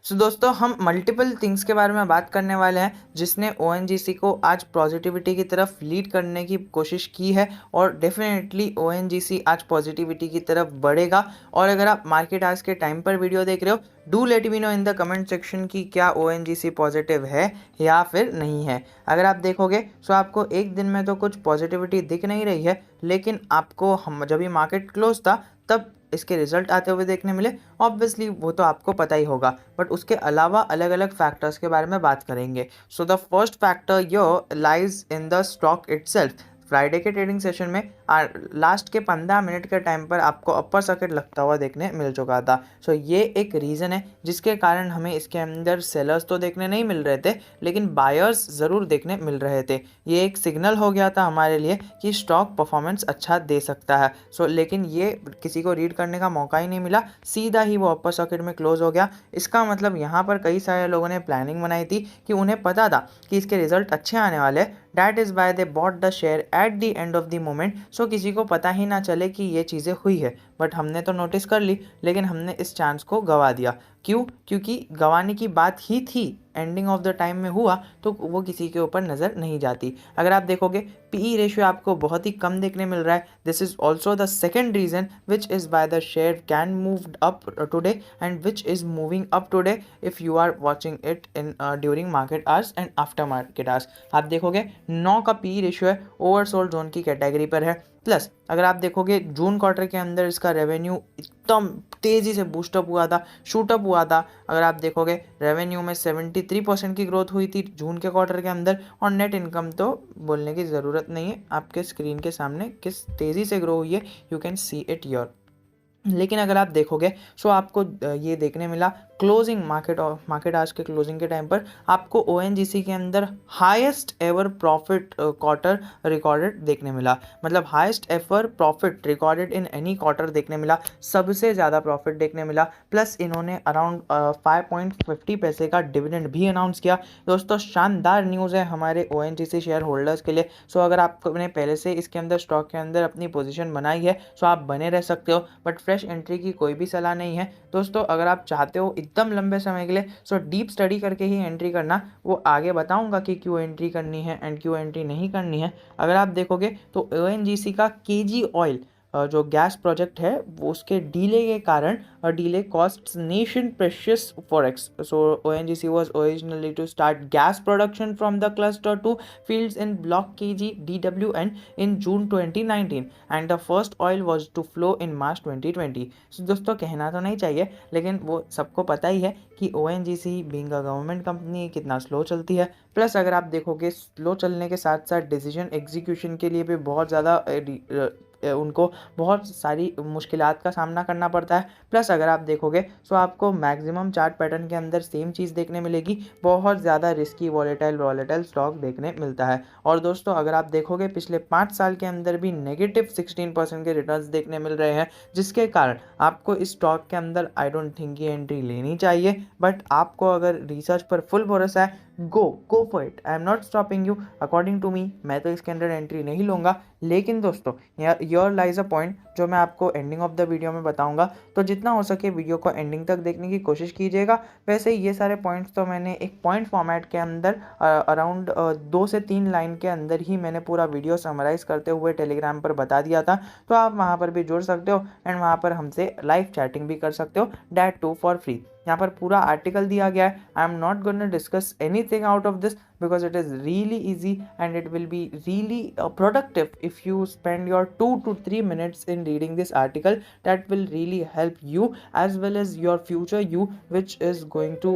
सो दोस्तों हम multiple things के बारे में बात करने वाले हैं जिसने ओएनजीसी को आज पॉजिटिविटी की तरफ लीड करने की कोशिश की है और डेफिनेटली ओएनजीसी आज पॉजिटिविटी की तरफ बढ़ेगा। और अगर आप मार्केट आज के टाइम पर वीडियो देख रहे हो, do let me know in the comment section कि क्या ओएनजीसी पॉजिटिव है या फिर नहीं है। अगर आप देखोगे तो आपको एक दिन में तो कुछ पॉजिटिविटी दिख नहीं रही है, लेकिन आपको हम जब भी मार्केट क्लोज था तब इसके रिजल्ट आते हुए देखने मिले। ऑब्वियसली वो तो आपको पता ही होगा, बट उसके अलावा अलग अलग फैक्टर्स के बारे में बात करेंगे। So the first factor yo lies in the stock itself. Friday के ट्रेडिंग सेशन में लास्ट के 15 मिनट के टाइम पर आपको अपर सर्किट लगता हुआ देखने मिल चुका था। सो ये एक रीज़न है जिसके कारण हमें इसके अंदर सेलर्स तो देखने नहीं मिल रहे थे, लेकिन बायर्स ज़रूर देखने मिल रहे थे। ये एक सिग्नल हो गया था हमारे लिए कि स्टॉक परफॉर्मेंस अच्छा दे सकता है। लेकिन ये किसी को रीड करने का मौका ही नहीं मिला, सीधा ही वो अपर सर्किट में क्लोज हो गया। इसका मतलब यहाँ पर कई सारे लोगों ने प्लानिंग बनाई थी कि उन्हें पता था कि इसके रिजल्ट अच्छे आने वाले। That is why they bought the share at the end of the moment. किसी को पता ही ना चले कि ये चीज़ें हुई है, बट हमने तो नोटिस कर ली, लेकिन हमने इस चांस को गवा दिया। क्यों? क्योंकि गंवाने की बात ही थी, एंडिंग ऑफ द टाइम में हुआ तो वो किसी के ऊपर नज़र नहीं जाती। अगर आप देखोगे पीई रेशियो आपको बहुत ही कम देखने मिल रहा है। This is also the second reason which is by the share can move up today and which is moving up today if you are watching it in during market hours and after market hours. आप देखोगे 9 का PE ratio है, oversold zone की category पर है। Plus अगर आप देखोगे जून क्वार्टर के अंदर इसका रेवेन्यू एकदम तेज़ी से बूस्टअप हुआ था, शूटअप हुआ था। अगर आप देखोगे रेवेन्यू में 73% की ग्रोथ हुई थी जून के क्वार्टर के अंदर, और नेट इनकम तो बोलने की ज़रूरत नहीं है, आपके स्क्रीन के सामने किस तेज़ी से ग्रो हुई है, you can see it your. लेकिन अगर आप देखोगे आपको ये देखने मिला क्लोजिंग मार्केट आज के क्लोजिंग के टाइम पर आपको ओएनजीसी के अंदर highest ever profit quarter recorded देखने मिला। मतलब highest ever profit recorded in any quarter देखने मिला, सबसे ज़्यादा प्रॉफिट देखने मिला। प्लस इन्होंने अराउंड 5.50 पैसे का डिविडेंड भी अनाउंस किया। दोस्तों शानदार न्यूज़ है हमारे ओएनजीसी शेयर होल्डर्स के लिए। अगर आपने पहले से इसके अंदर स्टॉक के अंदर अपनी पोजीशन बनाई है आप बने रह सकते हो, बट फ्रेश एंट्री की कोई भी सलाह नहीं है दोस्तों। अगर आप चाहते हो एकदम लंबे समय के लिए डीप स्टडी करके ही एंट्री करना, वो आगे बताऊंगा कि क्यों एंट्री करनी है एंड क्यों एंट्री नहीं करनी है। अगर आप देखोगे तो ओएनजीसी का केजी ऑयल जो गैस प्रोजेक्ट है वो उसके डीले के कारण delay costs nation precious forex. ONGC was originally to start gas production from the cluster two fields in block KG DWN in June 2019 and the first oil was to flow in March 2020। दोस्तों कहना तो नहीं चाहिए, लेकिन वो सबको पता ही है कि ONGC being a government company कितना स्लो चलती है। प्लस अगर आप देखोगे स्लो चलने के साथ साथ डिसीजन एग्जीक्यूशन के लिए भी बहुत ज़्यादा उनको बहुत सारी मुश्किलात का सामना करना पड़ता है। प्लस अगर आप देखोगे आपको मैक्सिमम चार्ट पैटर्न के अंदर सेम चीज़ देखने मिलेगी, बहुत ज़्यादा रिस्की वॉलेटाइल स्टॉक देखने मिलता है। और दोस्तों अगर आप देखोगे पिछले 5 साल के अंदर भी नेगेटिव 16% के रिटर्न्स देखने मिल रहे हैं, जिसके कारण आपको इस स्टॉक के अंदर आई डोंट थिंक ये एंट्री लेनी चाहिए। बट आपको अगर रिसर्च पर फुल भरोसा है, go for it, I am not stopping you. According to me मैं तो इसके अंदर एंट्री नहीं लूँगा, लेकिन दोस्तों योर लाइज अ पॉइंट जो मैं आपको एंडिंग ऑफ द वीडियो में बताऊंगा। तो जितना हो सके वीडियो को एंडिंग तक देखने की कोशिश कीजिएगा। वैसे ये सारे पॉइंट्स तो मैंने एक पॉइंट फॉर्मेट के अंदर अराउंड 2 से 3 लाइन के अंदर ही मैंने पूरा वीडियो समराइज़ करते हुए टेलीग्राम पर बता दिया था। तो आप वहाँ पर भी जुड़ सकते हो एंड वहाँ पर हमसे लाइव चैटिंग भी कर सकते हो, डैट टू फॉर फ्री। यहाँ पर पूरा आर्टिकल दिया गया है। I am not going to discuss anything out of this because it is really easy and it will be really productive if you spend your 2 to 3 minutes in reading this article. That will really help you as well as your future you, which is going to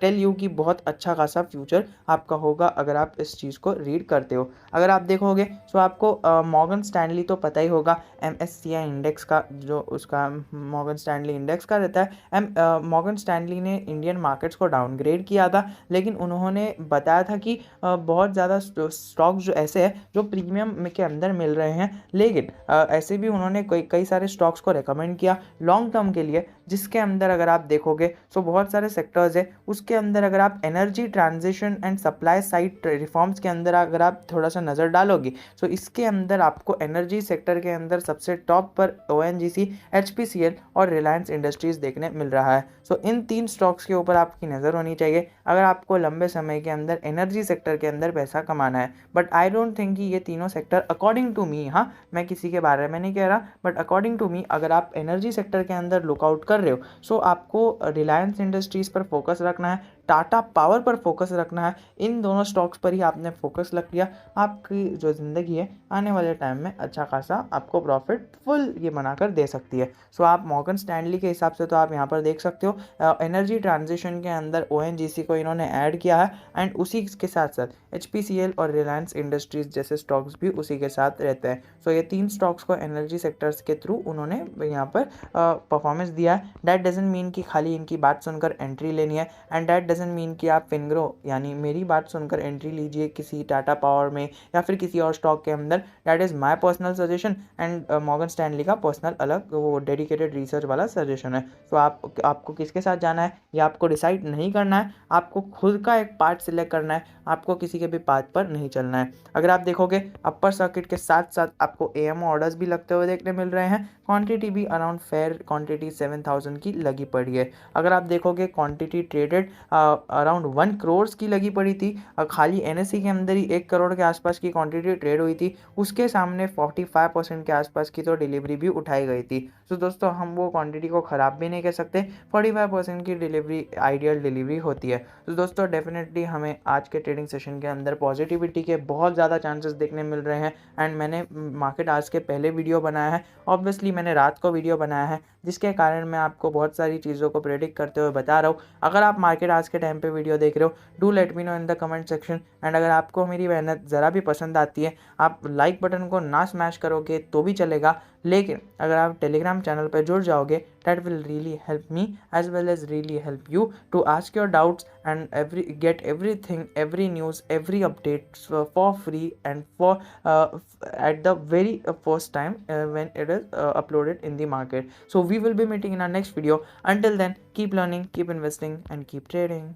tell you कि बहुत अच्छा खासा future आपका होगा अगर आप इस चीज़ को रीड करते हो। अगर आप देखोगे आपको मॉर्गन स्टैनली तो पता ही होगा, MSCI इंडेक्स का जो उसका मॉर्गन स्टैनली इंडेक्स का रहता है। मॉर्गन स्टैनली ने इंडियन मार्केट्स को डाउनग्रेड किया था, लेकिन उन्होंने बताया था कि बहुत ज़्यादा स्टॉक्स जो ऐसे हैं जो प्रीमियम के अंदर मिल रहे हैं, लेकिन ऐसे भी उन्होंने कई सारे स्टॉक्स को रेकमेंड किया लॉन्ग टर्म के लिए, जिसके अंदर अगर आप देखोगे बहुत सारे सेक्टर्स है। उसके अंदर अगर आप energy transition and supply side reforms के अंदर अगर आप थोड़ा सा नज़र डालोगे इसके अंदर आपको एनर्जी सेक्टर के अंदर सबसे टॉप पर ONGC, HPCL और रिलायंस इंडस्ट्रीज़ देखने मिल रहा है। सो इन 3 स्टॉक्स के ऊपर आपकी नज़र होनी चाहिए अगर आपको लंबे समय के अंदर एनर्जी सेक्टर के अंदर पैसा कमाना है। बट आई डोंट थिंक कि ये तीनों सेक्टर अकॉर्डिंग टू मी, हाँ मैं किसी के बारे में नहीं कह रहा, बट अकॉर्डिंग टू मी अगर आप एनर्जी सेक्टर के अंदर लुकआउट कर रहे हो सो आपको रिलायंस इंडस्ट्रीज़ पर फोकस रखना है, टाटा पावर पर फोकस रखना है। इन दोनों स्टॉक्स पर ही आपने फोकस रख लिया, आपकी जो ज़िंदगी है आने वाले टाइम में अच्छा खासा आपको प्रॉफिट फुल ये बनाकर दे सकती है। सो आप मॉर्गन स्टैनली के हिसाब से तो आप यहाँ पर देख सकते हो एनर्जी ट्रांजिशन के अंदर ओएनजीसी को इन्होंने ऐड किया है एंड उसी के साथ साथ एचपीसीएल और रिलायंस इंडस्ट्रीज जैसे स्टॉक्स भी उसी के साथ रहते हैं। सो ये 3 स्टॉक्स को एनर्जी सेक्टर्स के थ्रू उन्होंने यहाँ पर परफॉर्मेंस दिया है। डैट डजेंट मीन कि खाली इनकी बात सुनकर एंट्री लेनी है एंड डैट डजेंट मीन कि आप फिनग्रो यानी मेरी बात सुनकर एंट्री लीजिए किसी टाटा पावर में या फिर किसी और स्टॉक के अंदर। That is my personal suggestion and Morgan Stanley का पर्सनल अलग वो डेडिकेटेड रिसर्च वाला सजेशन है। तो आपको किसके साथ जाना है ये आपको डिसाइड नहीं करना है, आपको खुद का एक पार्ट सिलेक्ट करना है, आपको किसी के भी पाथ पर नहीं चलना है। अगर आप देखोगे अपर सर्किट के साथ साथ आपको एएमओ ऑर्डर्स भी लगते हुए देखने मिल रहे हैं, क्वांटिटी भी अराउंड फेयर क्वांटिटी 7000 की लगी पड़ी है। अगर आप देखोगे क्वांटिटी ट्रेडेड अराउंड 1 करोड़ की लगी पड़ी थी, खाली एनएससी के अंदर ही 1 करोड़ के आसपास की क्वांटिटी ट्रेड हुई थी, उसके सामने 45% के आसपास की तो डिलीवरी भी उठाई गई थी। तो दोस्तों हम वो क्वांटिटी को ख़राब भी नहीं कह सकते, 45% की डिलीवरी आइडियल डिलीवरी होती है। तो दोस्तों डेफिनेटली हमें आज के ट्रेडिंग सेशन के अंदर पॉजिटिविटी के बहुत ज़्यादा चांसेस देखने मिल रहे हैं एंड मैंने मार्केट आज के पहले वीडियो बनाया है, ऑब्वियसली मैंने रात को वीडियो बनाया है जिसके कारण मैं आपको बहुत सारी चीज़ों को प्रेडिक्ट करते हुए बता रहा हूँ। अगर आप मार्केट आज के टाइम पे वीडियो देख रहे हो do let me know in the comment section and अगर आपको मेरी मेहनत ज़रा भी पसंद आती है, आप लाइक बटन को ना स्मैश करोगे तो भी चलेगा, लेकिन अगर आप टेलीग्राम चैनल पर जुड़ जाओगे that will really help me as well as really help you to ask your doubts and get everything, every news, every update for free and for at the very first time when it is uploaded in the market. So we will be meeting in our next video. Until then, keep learning, keep investing and keep trading.